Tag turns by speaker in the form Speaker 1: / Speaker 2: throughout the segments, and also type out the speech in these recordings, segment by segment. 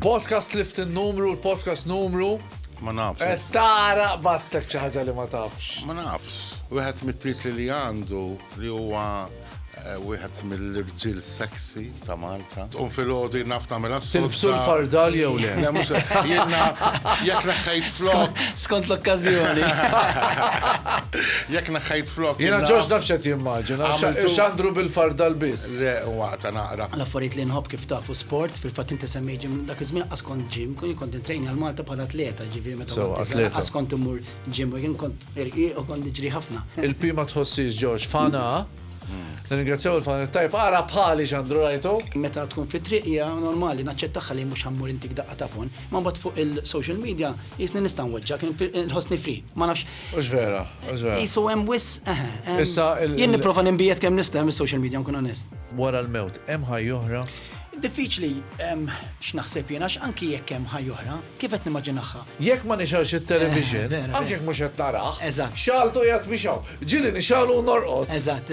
Speaker 1: Podcast lift il-numru, l-podcast numru.
Speaker 2: Ma nafx.
Speaker 1: Tara battek xi ħaġa li ma tafx.
Speaker 2: Ma nafx. Wieħed mit-titli li għandu li huwa wieħed mill-irġiel sexy ta' Malta. Fil-ħodu naf tagħmel
Speaker 1: Tilbsu l-fardal jew le.
Speaker 2: Jiena jekk naħħejt flok.
Speaker 3: Skont l-okkażjoni.
Speaker 2: Jekk naħħejt flok.
Speaker 1: Jiena ġoġ nafx qed jimmaġina. Xandru bil-fardal biss.
Speaker 2: Le waqta naqra.
Speaker 3: L-affarijiet li nħobb kif tafu sport, fil-fatt inti semmej ġim dak iż-żmien qas kont ġim, kont intrejni għal Malta bħala atleta, ġifieri meta qas kont imur ġim u jien kont irqiq u kont niġri ħafna.
Speaker 1: Il-pi ma tħossix Ġorġ fana. Ringrazzjaw il-fan tajb ara bħali xandru rajtu.
Speaker 3: Meta tkun fit-triq hija normali naċċettaħħa li mhux ħammur intik daqqa tapon, ma mbagħad fuq il-social media jisni nista' nweġġa kien il-ħossni free. Ma nafx.
Speaker 1: Mhux vera, mhux vera.
Speaker 3: Isu hemm wis
Speaker 1: Issa
Speaker 3: jien nipprova ninbiet kemm nista' mis-social media nkun onest.
Speaker 1: Wara l-mewt, hemm ħaj oħra.
Speaker 3: Diffiċli x'naħseb jiena anki jekk hemm ħaj oħra, kif qed nimmaġinaħħa.
Speaker 1: Jekk ma nixalx it-television,
Speaker 3: vera,
Speaker 1: anke jekk mhux qed narah.
Speaker 3: Eżatt.
Speaker 1: Xaltu jgħat bixaw. Ġili nixalu norqod.
Speaker 3: Eżatt.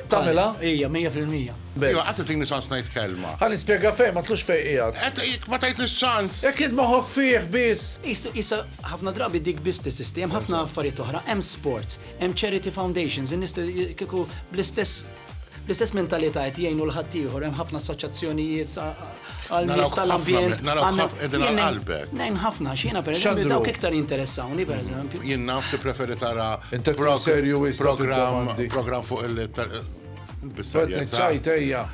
Speaker 1: Tagħmilha?
Speaker 3: Hija 100%.
Speaker 2: Iva, għaset li ċans ngħid kelma.
Speaker 1: Ħa nispjega fejn ma tlux fejn qiegħed.
Speaker 2: Jekk ma tajt ċans.
Speaker 1: Jekk id moħħok fih biss.
Speaker 3: Issa ħafna drabi dik business system, hemm ħafna affarijiet oħra, hemm sports, hemm charity foundations, kieku bl-istess mentalità qed jgħinu l-ħaddieħor, hemm ħafna assoċjazzjonijiet għal-nies tal-ambjent. Nejn ħafna x'jiena pereżempju dawk iktar interessawni pereżempju.
Speaker 2: Jien naf tippreferi tara
Speaker 1: serju
Speaker 2: program fuq il-bis.
Speaker 1: ċajtejja.